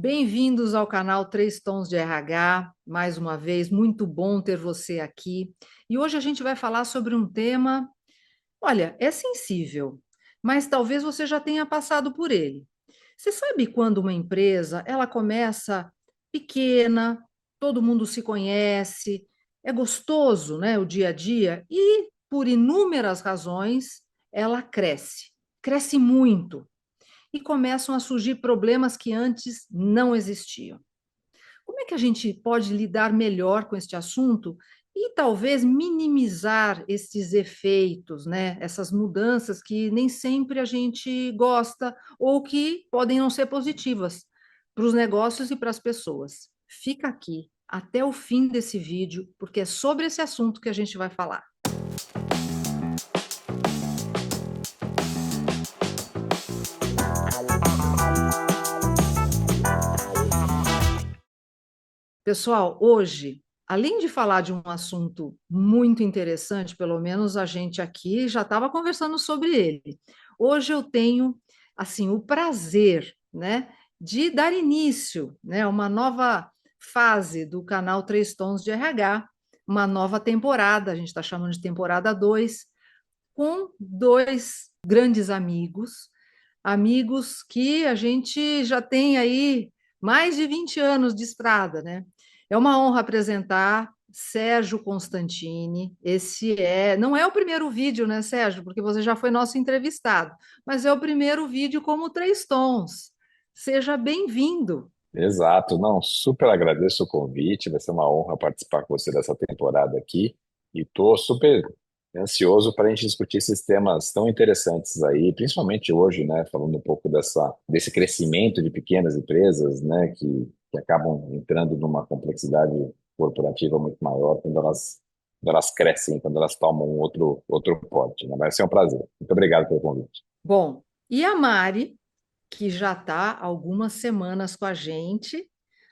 Bem-vindos ao canal Três Tons de RH. Mais uma vez, muito bom ter você aqui. E hoje a gente vai falar sobre um tema, olha, é sensível, mas talvez você já tenha passado por ele. Você sabe quando uma empresa, ela começa pequena, todo mundo se conhece, é gostoso, né, o dia a dia, e por inúmeras razões, ela cresce, cresce muito e começam a surgir problemas que antes não existiam. Como é que a gente pode lidar melhor com este assunto e talvez minimizar esses efeitos, né? Essas mudanças que nem sempre a gente gosta ou que podem não ser positivas para os negócios e para as pessoas. Fica aqui até o fim desse vídeo, porque é sobre esse assunto que a gente vai falar. Pessoal, hoje, além de falar de um assunto muito interessante, pelo menos a gente aqui já estava conversando sobre ele. Hoje eu tenho assim o prazer, né, de dar início, né, a uma nova fase do canal Três Tons de RH, uma nova temporada, a gente está chamando de temporada 2, com dois grandes amigos, amigos que a gente já tem aí mais de 20 anos de estrada, né? É uma honra apresentar Sérgio Constantini. Não é o primeiro vídeo, né, Sérgio? Porque você já foi nosso entrevistado, mas é o primeiro vídeo como Três Tons. Seja bem-vindo. Exato, não, super agradeço o convite, vai ser uma honra participar com você dessa temporada aqui e estou super ansioso para a gente discutir esses temas tão interessantes aí, principalmente hoje, né, falando um pouco desse crescimento de pequenas empresas, né, que acabam entrando numa complexidade corporativa muito maior quando elas crescem, quando elas tomam outro porte, né, vai ser um prazer. Muito obrigado pelo convite. Bom, e a Mari, que já está há algumas semanas com a gente,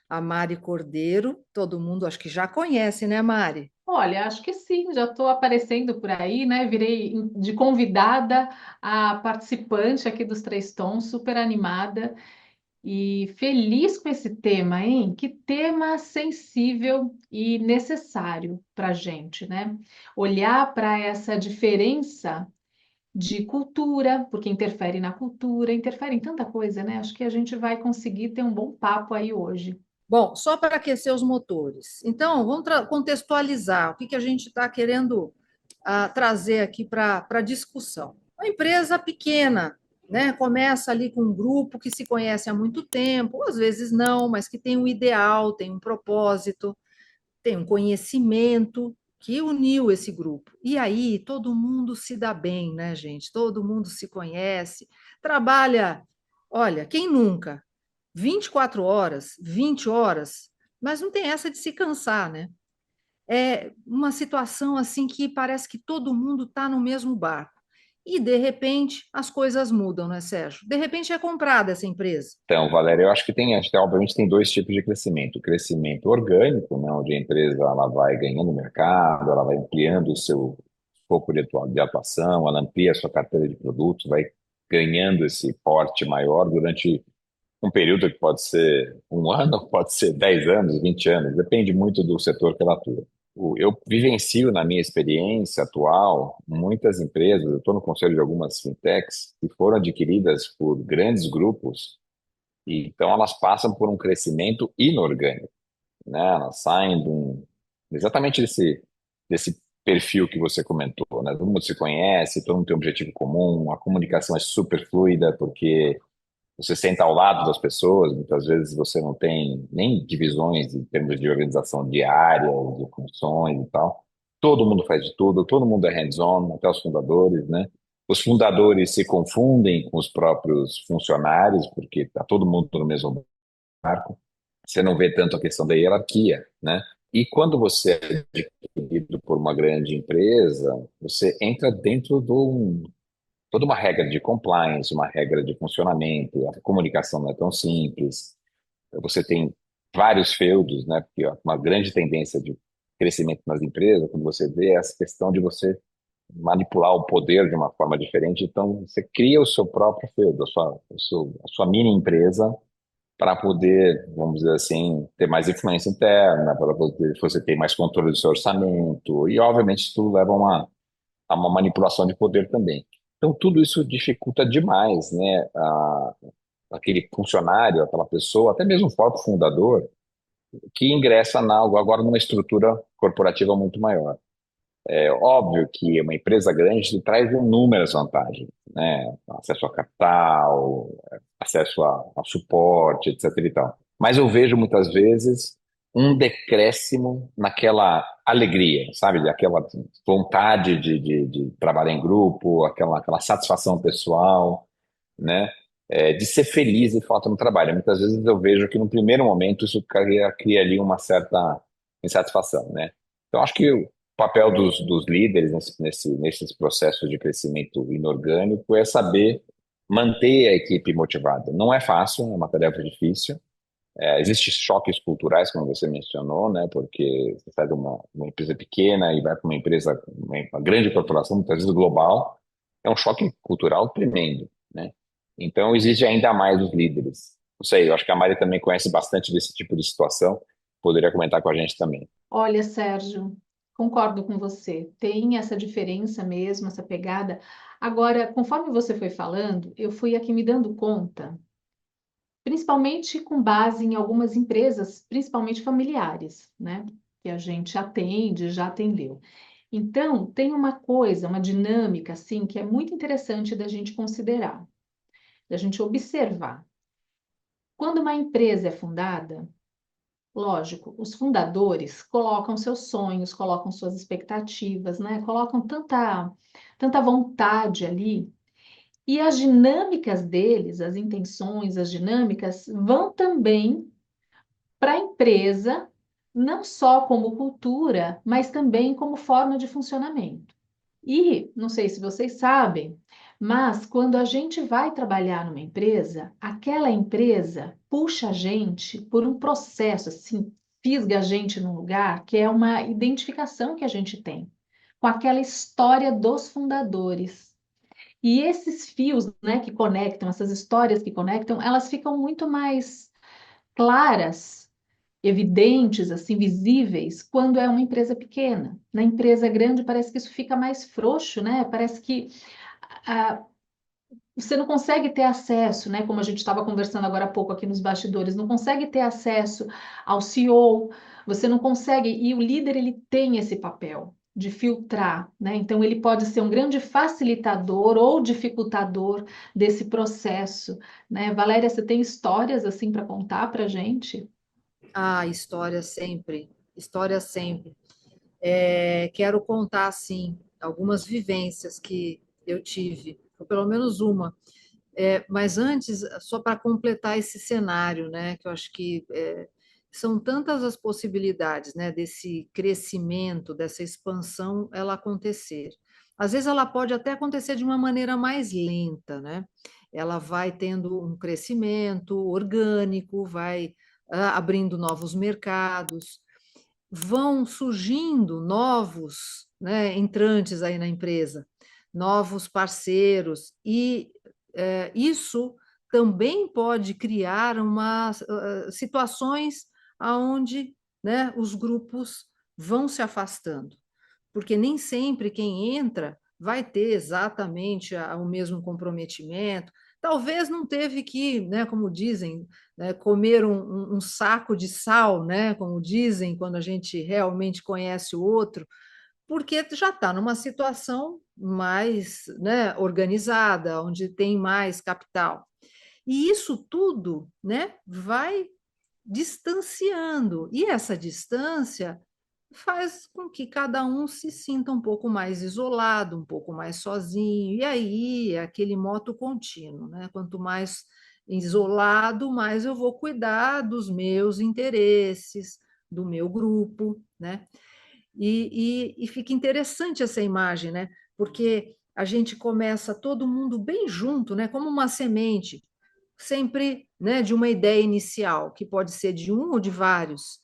a Mari Cordeiro, todo mundo acho que já conhece, né, Mari? Olha, acho que sim, já estou aparecendo por aí, né? Virei de convidada a participante aqui dos Três Tons, super animada e feliz com esse tema, hein? Que tema sensível e necessário para a gente, né? Olhar para essa diferença de cultura, porque interfere na cultura, interfere em tanta coisa, né? Acho que a gente vai conseguir ter um bom papo aí hoje. Bom, só para aquecer os motores. Então, vamos contextualizar o que a gente está querendo trazer aqui para a discussão. Uma empresa pequena, né, começa ali com um grupo que se conhece há muito tempo, ou às vezes não, mas que tem um ideal, tem um propósito, tem um conhecimento que uniu esse grupo. E aí todo mundo se dá bem, né, gente? Todo mundo se conhece, trabalha. Olha, quem nunca? 24 horas, 20 horas, mas não tem essa de se cansar, né? É uma situação assim que parece que todo mundo está no mesmo barco. E, de repente, as coisas mudam, né, Sérgio? De repente é comprada essa empresa. Então, Valéria, eu acho que obviamente tem dois tipos de crescimento. O crescimento orgânico, né, onde a empresa ela vai ganhando mercado, ela vai ampliando o seu escopo de atuação, ela amplia a sua carteira de produtos, vai ganhando esse porte maior durante um período que pode ser um ano, pode ser 10 anos, 20 anos, depende muito do setor que ela atua. Eu vivencio na minha experiência atual muitas empresas, eu estou no conselho de algumas fintechs que foram adquiridas por grandes grupos e, então elas passam por um crescimento inorgânico, né? Elas saem exatamente desse perfil que você comentou, né? Todo mundo se conhece, todo mundo tem um objetivo comum, a comunicação é super fluida porque você senta ao lado das pessoas, muitas vezes você não tem nem divisões em termos de organização de áreas, de funções e tal. Todo mundo faz de tudo, todo mundo é hands-on, até os fundadores, né? Os fundadores se confundem com os próprios funcionários, porque está todo mundo no mesmo barco. Você não vê tanto a questão da hierarquia, né? E quando você é adquirido por uma grande empresa, você entra dentro toda uma regra de compliance, uma regra de funcionamento, a comunicação não é tão simples. Você tem vários feudos, né? Porque ó, uma grande tendência de crescimento nas empresas, quando você vê essa questão de você manipular o poder de uma forma diferente, então você cria o seu próprio feudo, a sua mini empresa para poder, vamos dizer assim, ter mais influência interna, para poder você ter mais controle do seu orçamento, e obviamente isso tudo leva a uma manipulação de poder também. Então, tudo isso dificulta demais, né, aquele funcionário, aquela pessoa, até mesmo o próprio fundador, que ingressa agora numa estrutura corporativa muito maior. É óbvio que uma empresa grande traz inúmeras vantagens, né? Acesso a capital, acesso a suporte, etc. e tal. Mas eu vejo muitas vezes um decréscimo naquela alegria, sabe? Aquela vontade de trabalhar em grupo, aquela satisfação pessoal, né? De ser feliz e falta no trabalho. Muitas vezes eu vejo que no primeiro momento isso cria ali uma certa insatisfação, né? Então acho que o papel dos líderes nesses processos de crescimento inorgânico é saber manter a equipe motivada. Não é fácil, é uma tarefa difícil. Existem choques culturais, como você mencionou, né? Porque você sai de uma empresa pequena e vai para uma empresa, uma grande corporação, muitas vezes global, é um choque cultural tremendo, né? Então, exige ainda mais os líderes. Não sei, eu acho que a Mari também conhece bastante desse tipo de situação, poderia comentar com a gente também. Olha, Sérgio, concordo com você. Tem essa diferença mesmo, essa pegada. Agora, conforme você foi falando, eu fui aqui me dando conta, principalmente com base em algumas empresas, principalmente familiares, né? Que a gente atende, já atendeu. Então, tem uma coisa, uma dinâmica, assim, que é muito interessante da gente considerar, da gente observar. Quando uma empresa é fundada, lógico, os fundadores colocam seus sonhos, colocam suas expectativas, né? Colocam tanta vontade ali. E as dinâmicas deles, as intenções, as dinâmicas, vão também para a empresa, não só como cultura, mas também como forma de funcionamento. E não sei se vocês sabem, mas quando a gente vai trabalhar numa empresa, aquela empresa puxa a gente por um processo, assim, fisga a gente num lugar que é uma identificação que a gente tem com aquela história dos fundadores. E esses fios, né, que conectam, essas histórias que conectam, elas ficam muito mais claras, evidentes, assim, visíveis, quando é uma empresa pequena. Na empresa grande parece que isso fica mais frouxo, né? Parece que ah, você não consegue ter acesso, né? Como a gente estava conversando agora há pouco aqui nos bastidores, não consegue ter acesso ao CEO, você não consegue, e o líder ele tem esse papel de filtrar, né? Então ele pode ser um grande facilitador ou dificultador desse processo, né? Valéria, você tem histórias assim para contar para gente? Ah, história sempre, história sempre. Quero contar, assim, algumas vivências que eu tive, ou pelo menos uma. Mas antes, só para completar esse cenário, né, que eu acho que são tantas as possibilidades, né, desse crescimento, dessa expansão, ela acontecer. Às vezes ela pode até acontecer de uma maneira mais lenta, né? Ela vai tendo um crescimento orgânico, vai abrindo novos mercados, vão surgindo novos, né, entrantes aí na empresa, novos parceiros, e isso também pode criar situações onde, né, os grupos vão se afastando, porque nem sempre quem entra vai ter exatamente o mesmo comprometimento. Talvez não teve que, né, como dizem, né, comer um saco de sal, né, como dizem, quando a gente realmente conhece o outro, porque já está numa situação mais, né, organizada, onde tem mais capital. E isso tudo, né, vai distanciando. E essa distância faz com que cada um se sinta um pouco mais isolado, um pouco mais sozinho. E aí é aquele moto contínuo, né? Quanto mais isolado, mais eu vou cuidar dos meus interesses, do meu grupo, né? E fica interessante essa imagem, né? Porque a gente começa todo mundo bem junto, né? Como uma semente, sempre, né, de uma ideia inicial, que pode ser de um ou de vários.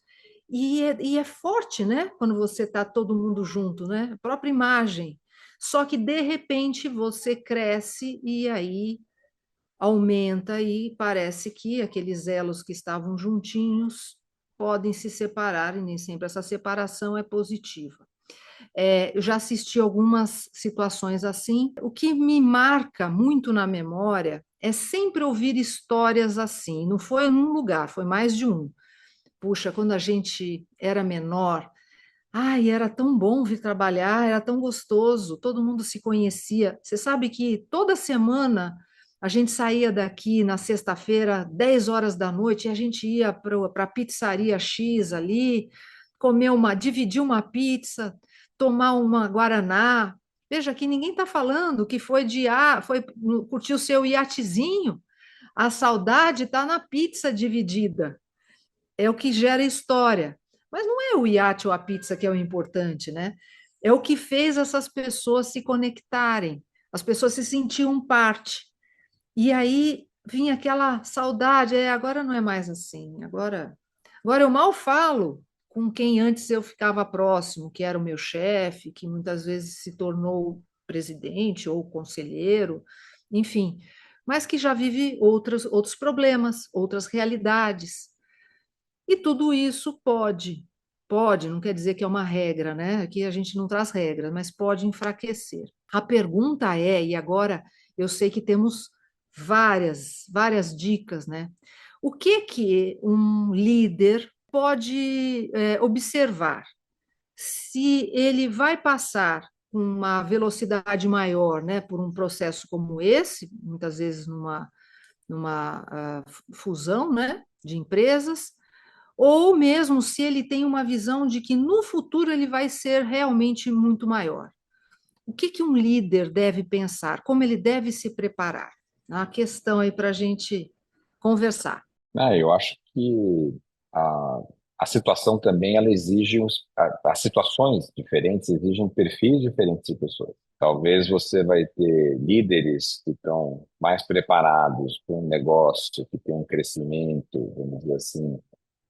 E é forte, né? Quando você está todo mundo junto, né? A própria imagem. Só que, de repente, você cresce e aí aumenta e parece que aqueles elos que estavam juntinhos podem se separar, e nem sempre essa separação é positiva. Eu já assisti algumas situações assim. O que me marca muito na memória é sempre ouvir histórias assim. Não foi num lugar, foi mais de um. Puxa, quando a gente era menor, ai, era tão bom vir trabalhar, era tão gostoso, todo mundo se conhecia. Você sabe que toda semana a gente saía daqui na sexta-feira, 10 horas da noite, e a gente ia para a pizzaria X ali, dividir uma pizza, tomar uma guaraná. Veja que ninguém está falando que foi curtir o seu iatezinho. A saudade está na pizza dividida, é o que gera história. Mas não é o iate ou a pizza que é o importante, né? É o que fez essas pessoas se conectarem, as pessoas se sentiam parte. E aí vinha aquela saudade, agora não é mais assim, agora eu mal falo com quem antes eu ficava próximo, que era o meu chefe, que muitas vezes se tornou presidente ou conselheiro, enfim, mas que já vive outros problemas, outras realidades. E tudo isso pode, não quer dizer que é uma regra, né? Aqui a gente não traz regras, mas pode enfraquecer. A pergunta é, e agora eu sei que temos várias dicas, né? O que um líder pode observar? Se ele vai passar com uma velocidade maior, né, por um processo como esse, muitas vezes numa fusão, né, de empresas, ou mesmo se ele tem uma visão de que no futuro ele vai ser realmente muito maior. O que um líder deve pensar? Como ele deve se preparar? Uma questão aí para a gente conversar. Eu acho que a, a situação também ela exige as situações diferentes exigem perfis diferentes de pessoas. Talvez você vai ter líderes que estão mais preparados para um negócio que tem um crescimento, vamos dizer assim,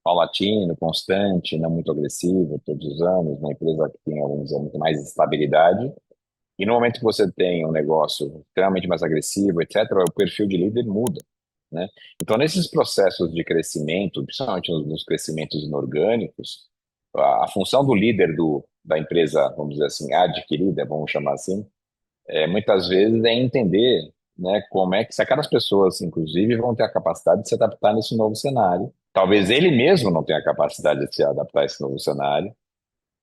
paulatino, constante, não muito agressivo, todos os anos, uma empresa que tem, vamos dizer, muito mais estabilidade. E no momento que você tem um negócio extremamente mais agressivo, etc., o perfil de líder muda, né? Então, nesses processos de crescimento, principalmente nos crescimentos inorgânicos, a função do líder da empresa, vamos dizer assim, adquirida, vamos chamar assim, muitas vezes é entender, né, como é que se aquelas pessoas, inclusive, vão ter a capacidade de se adaptar nesse novo cenário. Talvez ele mesmo não tenha a capacidade de se adaptar a esse novo cenário.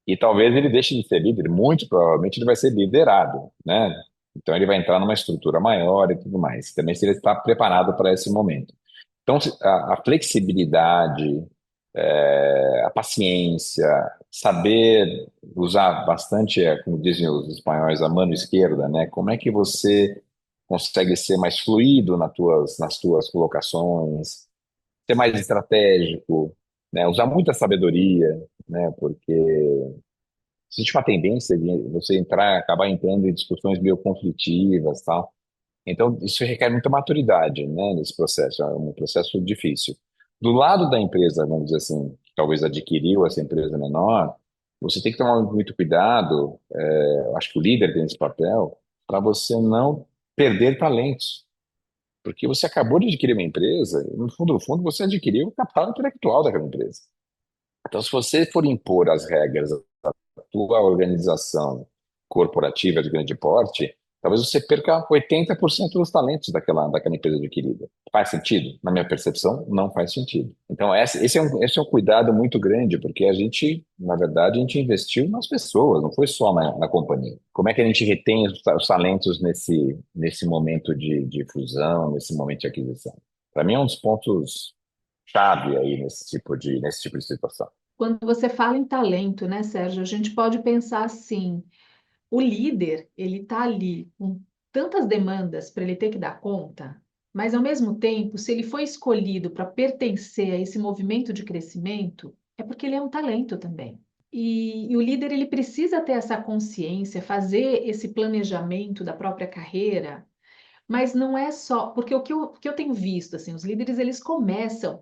E talvez ele deixe de ser líder, muito provavelmente ele vai ser liderado, né? Então ele vai entrar numa estrutura maior e tudo mais. Também se ele está preparado para esse momento. Então a flexibilidade, a paciência, saber usar bastante, como dizem os espanhóis, a mano esquerda, né? Como é que você consegue ser mais fluido nas tuas colocações, ser mais estratégico, né? Usar muita sabedoria, né? Porque existe uma tendência de você acabar entrando em discussões meio conflitivas, tal. Então, isso requer muita maturidade, né, nesse processo, é um processo difícil. Do lado da empresa, vamos dizer assim, que talvez adquiriu essa empresa menor, você tem que tomar muito cuidado, eu acho que o líder tem esse papel, para você não perder talentos. Porque você acabou de adquirir uma empresa, e no fundo, você adquiriu o capital intelectual daquela empresa. Então, se você for impor as regras tua organização corporativa de grande porte, talvez você perca 80% dos talentos daquela empresa adquirida. Faz sentido? Na minha percepção, não faz sentido. Então, esse é um cuidado muito grande, porque a gente, na verdade, a gente investiu nas pessoas, não foi só na companhia. Como é que a gente retém os talentos nesse momento de fusão, nesse momento de aquisição? Para mim, é um dos pontos chave aí nesse tipo de situação. Quando você fala em talento, né, Sérgio, a gente pode pensar assim, o líder, ele está ali com tantas demandas para ele ter que dar conta, mas ao mesmo tempo, se ele foi escolhido para pertencer a esse movimento de crescimento, é porque ele é um talento também. E o líder, ele precisa ter essa consciência, fazer esse planejamento da própria carreira, mas não é só, porque o que eu tenho visto, assim, os líderes, eles começam,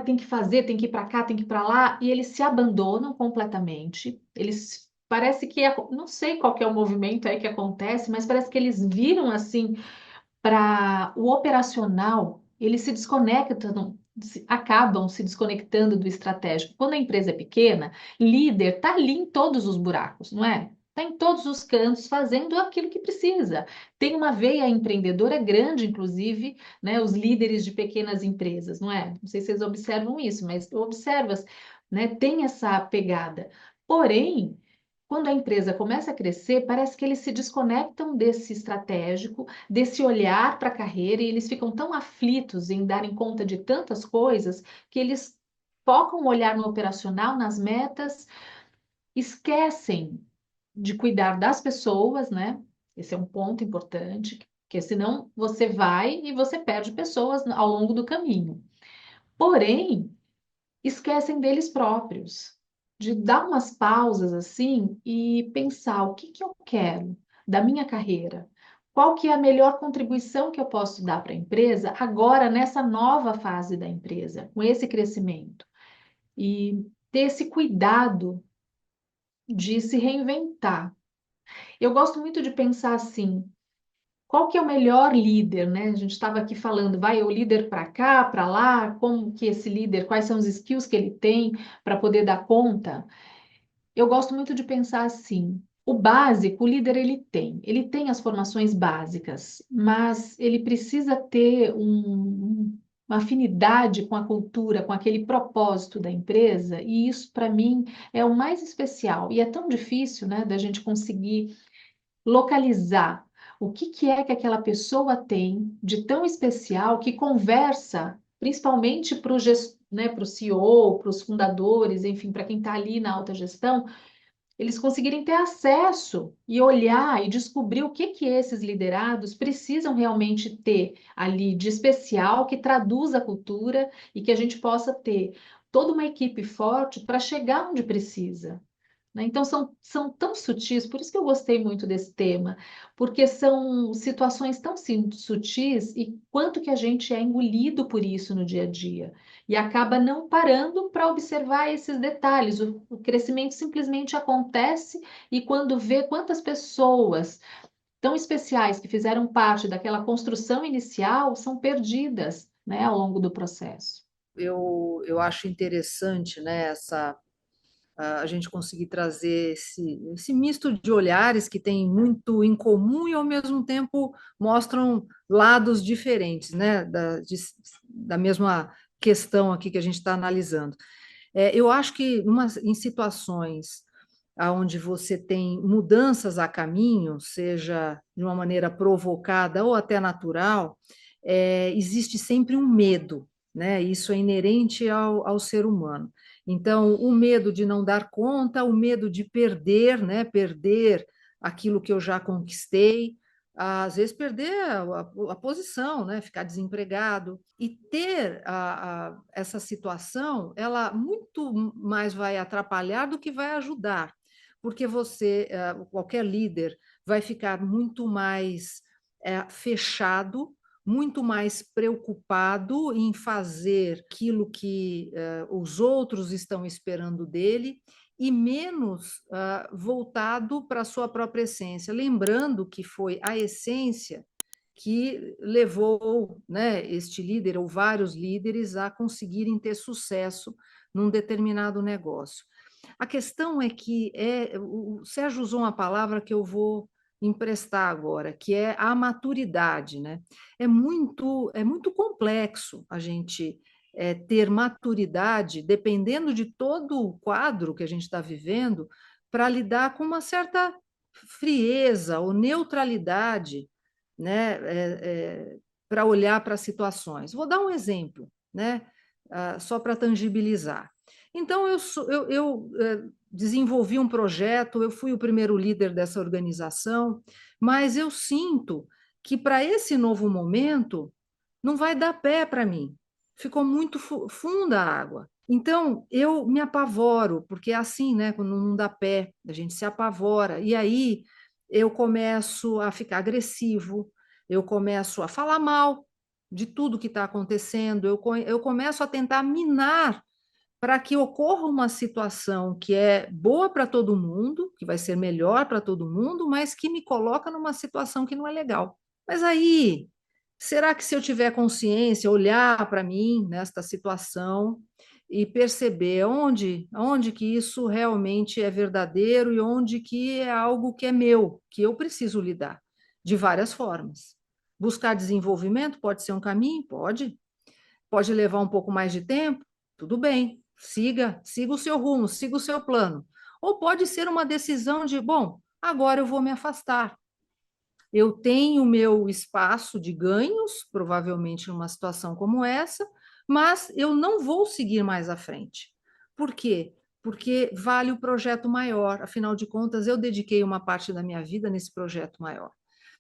tem que fazer, tem que ir para cá, tem que ir para lá, e eles se abandonam completamente, eles, parece que, não sei qual que é o movimento aí que acontece, mas parece que eles viram, assim, para o operacional, eles se desconectam, acabam se desconectando do estratégico. Quando a empresa é pequena, líder está ali em todos os buracos, não é? Está em todos os cantos fazendo aquilo que precisa. Tem uma veia empreendedora grande, inclusive, né? Os líderes de pequenas empresas, não é? Não sei se vocês observam isso, mas observas, né? Tem essa pegada. Porém, quando a empresa começa a crescer, parece que eles se desconectam desse estratégico, desse olhar para a carreira, e eles ficam tão aflitos em darem conta de tantas coisas que eles focam o olhar no operacional, nas metas, esquecem de cuidar das pessoas, né? Esse é um ponto importante, porque senão você vai e você perde pessoas ao longo do caminho. Porém, esquecem deles próprios, de dar umas pausas assim e pensar o que que eu quero da minha carreira, qual que é a melhor contribuição que eu posso dar para a empresa agora nessa nova fase da empresa, com esse crescimento e ter esse cuidado de se reinventar. Eu gosto muito de pensar assim, qual que é o melhor líder, né? A gente estava aqui falando, vai o líder para cá, para lá, como que esse líder, quais são os skills que ele tem para poder dar conta. Eu gosto muito de pensar assim, o básico, o líder ele tem as formações básicas, mas ele precisa ter uma afinidade com a cultura, com aquele propósito da empresa, e isso para mim é o mais especial. E é tão difícil, né, da gente conseguir localizar o que é que aquela pessoa tem de tão especial que conversa, principalmente para o né, para o CEO, para os fundadores, enfim, para quem está ali na alta gestão, eles conseguirem ter acesso e olhar e descobrir o que esses liderados precisam realmente ter ali de especial que traduz a cultura e que a gente possa ter toda uma equipe forte para chegar onde precisa, né? Então, são tão sutis, por isso que eu gostei muito desse tema, porque são situações tão sutis e quanto que a gente é engolido por isso no dia a dia e acaba não parando para observar esses detalhes. O crescimento simplesmente acontece e quando vê quantas pessoas tão especiais que fizeram parte daquela construção inicial são perdidas, né, ao longo do processo. Eu acho interessante, né, a gente conseguir trazer esse misto de olhares que tem muito em comum e, ao mesmo tempo, mostram lados diferentes, né, da mesma questão aqui que a gente está analisando. Eu acho que em situações onde você tem mudanças a caminho, seja de uma maneira provocada ou até natural, existe sempre um medo, né? Isso é inerente ao ser humano. Então, o medo de não dar conta, o medo de perder, né? Perder aquilo que eu já conquistei, às vezes perder a posição, né? Ficar desempregado. E ter essa situação, ela muito mais vai atrapalhar do que vai ajudar, porque qualquer líder, vai ficar muito mais fechado, muito mais preocupado em fazer aquilo que os outros estão esperando dele e menos voltado para a sua própria essência. Lembrando que foi a essência que levou, né, este líder ou vários líderes a conseguirem ter sucesso num determinado negócio. A questão é que o Sérgio usou uma palavra que eu vou emprestar agora, que é a maturidade, né? É muito complexo a gente ter maturidade, dependendo de todo o quadro que a gente está vivendo, para lidar com uma certa frieza ou neutralidade, né? Para olhar para as situações. Vou dar um exemplo, né? Só para tangibilizar. Então, eu desenvolvi um projeto, eu fui o primeiro líder dessa organização, mas eu sinto que para esse novo momento não vai dar pé para mim. Ficou muito funda a água. Então, eu me apavoro, porque é assim, né? Quando não dá pé, a gente se apavora. E aí eu começo a ficar agressivo, eu começo a falar mal de tudo que está acontecendo, eu começo a tentar minar para que ocorra uma situação que é boa para todo mundo, que vai ser melhor para todo mundo, mas que me coloca numa situação que não é legal. Mas aí Será que se eu tiver consciência, olhar para mim nesta situação e perceber onde que isso realmente é verdadeiro e onde que é algo que é meu, que eu preciso lidar, de várias formas. Buscar desenvolvimento pode ser um caminho? Pode levar um pouco mais de tempo? Tudo bem, siga o seu rumo, siga o seu plano. Ou pode ser uma decisão de, bom, agora eu vou me afastar. Eu tenho o meu espaço de ganhos, provavelmente numa situação como essa, mas eu não vou seguir mais à frente. Por quê? Porque vale o projeto maior. Afinal de contas, eu dediquei uma parte da minha vida nesse projeto maior.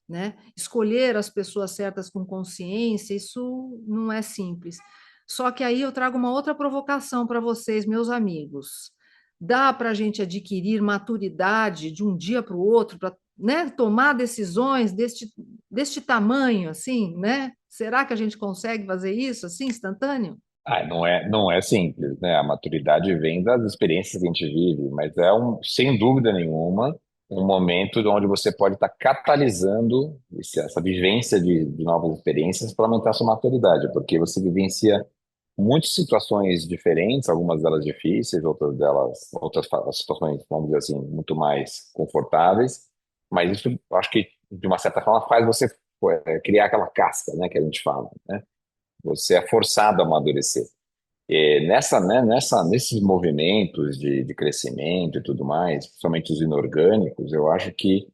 Né? Escolher as pessoas certas com consciência, isso não é simples. Só que aí eu trago uma outra provocação para vocês, meus amigos. Dá para a gente adquirir maturidade de um dia para o outro, para, né, tomar decisões deste tamanho, assim, né? Será que a gente consegue fazer isso assim, instantâneo? Não é simples, né? A maturidade vem das experiências que a gente vive, mas sem dúvida nenhuma, um momento onde você pode estar catalisando essa vivência de novas experiências para aumentar a sua maturidade, porque você vivencia muitas situações diferentes, algumas delas difíceis, outras situações, vamos dizer assim, muito mais confortáveis, mas isso, eu acho que, de uma certa forma, faz você criar aquela casca, né, que a gente fala, né? Você é forçado a amadurecer. Nesses movimentos de crescimento e tudo mais, principalmente os inorgânicos, eu acho que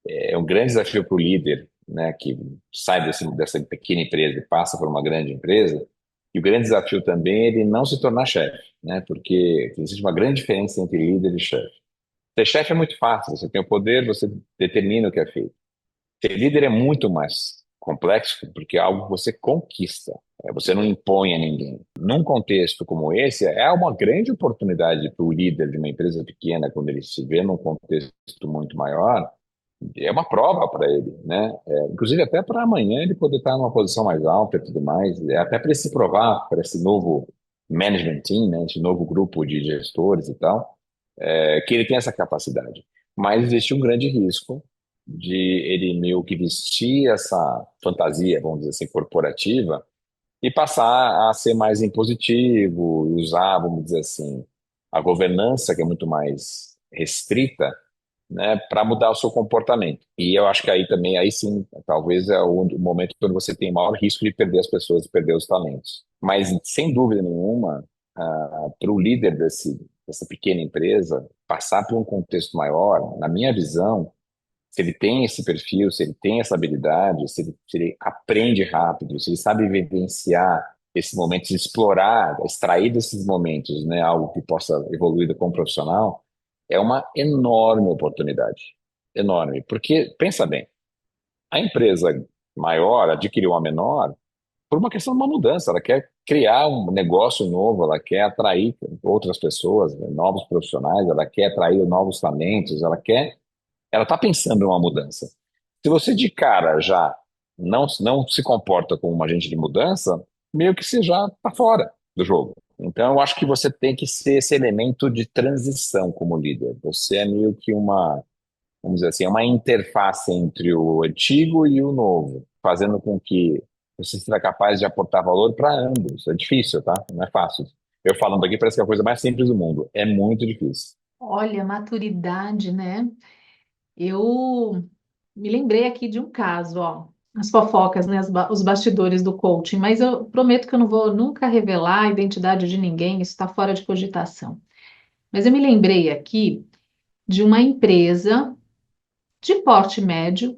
é um grande desafio para o líder, né, que sai dessa pequena empresa e passa para uma grande empresa. E o grande desafio também é ele não se tornar chefe, né, porque existe uma grande diferença entre líder e chefe. Ser chefe é muito fácil, você tem o poder, você determina o que é feito. Ser líder é muito mais complexo, porque é algo que você conquista, você não impõe a ninguém. Num contexto como esse, é uma grande oportunidade para o líder de uma empresa pequena, quando ele se vê num contexto muito maior, é uma prova para ele, né? Inclusive até para amanhã ele poder estar numa posição mais alta e tudo mais, até para ele se provar para esse novo management team, né? Esse novo grupo de gestores e tal, que ele tem essa capacidade. Mas existe um grande risco de ele meio que vestir essa fantasia, vamos dizer assim, corporativa e passar a ser mais impositivo, usar, vamos dizer assim, a governança, que é muito mais restrita, né, para mudar o seu comportamento. E eu acho que aí também, aí sim, talvez é o momento quando você tem maior risco de perder as pessoas, de perder os talentos. Mas, sem dúvida nenhuma, para o líder dessa pequena empresa, passar por um contexto maior, na minha visão, se ele tem esse perfil, se ele tem essa habilidade, se ele aprende rápido, se ele sabe vivenciar esses momentos, explorar, extrair desses momentos, né, algo que possa evoluir como profissional, é uma enorme oportunidade. Enorme. Porque, pensa bem, a empresa maior adquiriu uma menor por uma questão de uma mudança. Ela quer criar um negócio novo, ela quer atrair outras pessoas, né, novos profissionais, ela quer atrair novos talentos, ela está pensando em uma mudança. Se você de cara já não se comporta como um agente de mudança, meio que você já está fora do jogo. Então, eu acho que você tem que ser esse elemento de transição como líder. Você é meio que vamos dizer assim, uma interface entre o antigo e o novo, fazendo com que você seja capaz de aportar valor para ambos. É difícil, tá? Não é fácil. Eu falando aqui parece que é a coisa mais simples do mundo. É muito difícil. Olha, maturidade, né? Eu me lembrei aqui de um caso, ó, as fofocas, né, os bastidores do coaching, mas eu prometo que eu não vou nunca revelar a identidade de ninguém, isso está fora de cogitação. Mas eu me lembrei aqui de uma empresa de porte médio,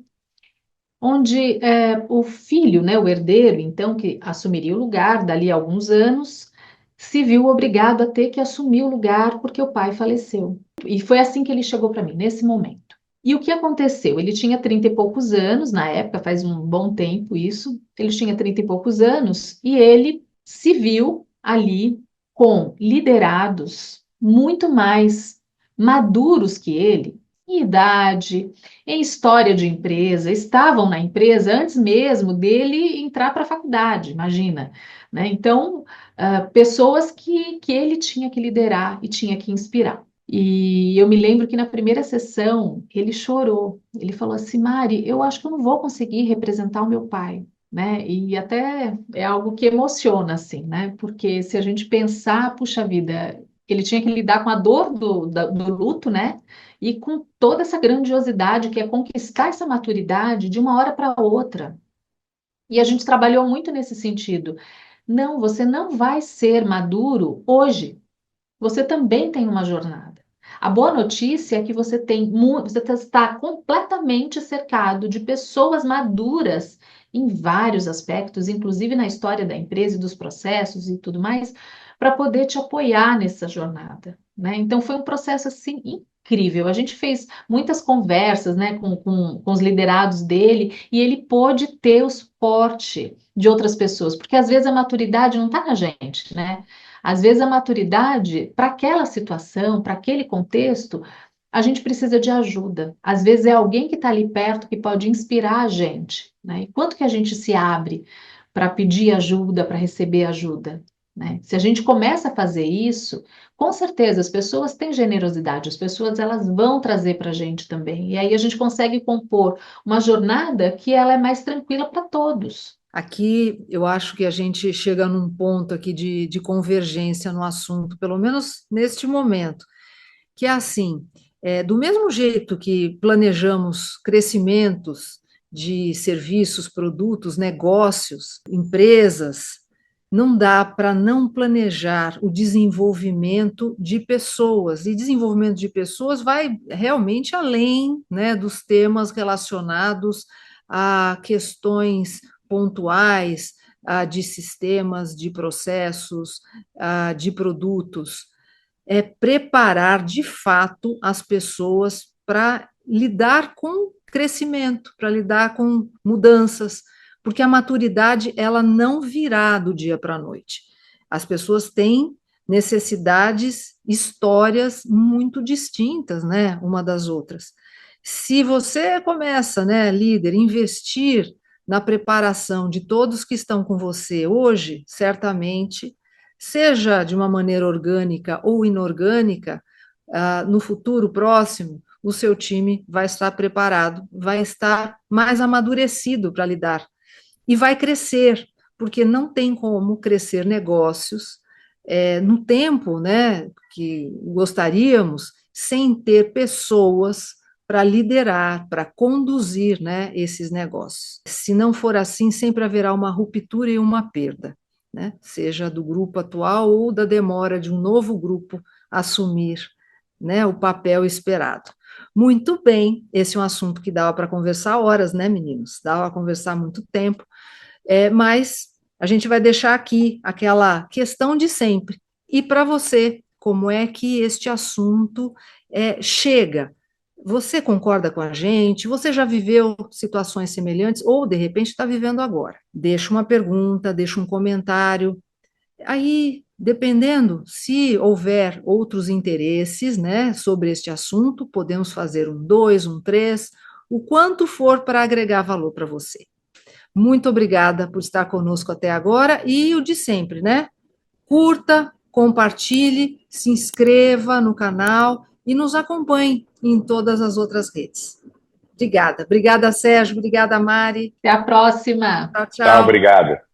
onde o filho, né, o herdeiro, então, que assumiria o lugar dali a alguns anos, se viu obrigado a ter que assumir o lugar porque o pai faleceu. E foi assim que ele chegou para mim, nesse momento. E o que aconteceu? Ele tinha 30 e poucos anos, na época, faz um bom tempo isso, ele tinha 30 e poucos anos, e ele se viu ali com liderados muito mais maduros que ele, em idade, em história de empresa, estavam na empresa antes mesmo dele entrar para a faculdade, imagina, né? Então, pessoas que ele tinha que liderar e tinha que inspirar. E eu me lembro que na primeira sessão ele chorou. Ele falou assim: Mari, eu acho que eu não vou conseguir representar o meu pai. né? E até é algo que emociona, assim, né? Porque se a gente pensar, puxa vida, ele tinha que lidar com a dor do luto, né? E com toda essa grandiosidade que é conquistar essa maturidade de uma hora para outra. E a gente trabalhou muito nesse sentido. Não, você não vai ser maduro hoje. Você também tem uma jornada. A boa notícia é que você está completamente cercado de pessoas maduras em vários aspectos, inclusive na história da empresa e dos processos e tudo mais, para poder te apoiar nessa jornada, né? Então foi um processo assim incrível. A gente fez muitas conversas, né, com os liderados dele e ele pôde ter o suporte de outras pessoas, porque às vezes a maturidade não está na gente, né? Às vezes a maturidade, para aquela situação, para aquele contexto, a gente precisa de ajuda. Às vezes é alguém que está ali perto que pode inspirar a gente, né? E quanto que a gente se abre para pedir ajuda, para receber ajuda, né? Se a gente começa a fazer isso, com certeza as pessoas têm generosidade, as pessoas elas vão trazer para a gente também. E aí a gente consegue compor uma jornada que ela é mais tranquila para todos. Aqui eu acho que a gente chega num ponto aqui de convergência no assunto, pelo menos neste momento, que é assim, do mesmo jeito que planejamos crescimentos de serviços, produtos, negócios, empresas, não dá para não planejar o desenvolvimento de pessoas. E desenvolvimento de pessoas vai realmente além, né, dos temas relacionados a questões pontuais, de sistemas, de processos, de produtos. É preparar de fato as pessoas para lidar com crescimento, para lidar com mudanças, porque a maturidade ela não virá do dia para a noite. As pessoas têm necessidades, histórias muito distintas, né, uma das outras. Se você começa, né, líder, investir na preparação de todos que estão com você hoje, certamente, seja de uma maneira orgânica ou inorgânica, no futuro próximo, o seu time vai estar preparado, vai estar mais amadurecido para lidar e vai crescer, porque não tem como crescer negócios no tempo, né, que gostaríamos, sem ter pessoas para liderar, para conduzir, né, esses negócios. Se não for assim, sempre haverá uma ruptura e uma perda, né, seja do grupo atual ou da demora de um novo grupo assumir, né, o papel esperado. Muito bem, esse é um assunto que dava para conversar horas, né, meninos? Dava para conversar muito tempo, mas a gente vai deixar aqui aquela questão de sempre. E para você, como é que este assunto chega? Você concorda com a gente? Você já viveu situações semelhantes ou, de repente, está vivendo agora? Deixa uma pergunta, deixa um comentário. Aí, dependendo, se houver outros interesses, né, sobre este assunto, podemos fazer um 2, um 3, o quanto for para agregar valor para você. Muito obrigada por estar conosco até agora e o de sempre, né? Curta, compartilhe, se inscreva no canal e nos acompanhe em todas as outras redes. Obrigada. Obrigada, Sérgio. Obrigada, Mari. Até a próxima! Tchau, Tchau, tchau. obrigado.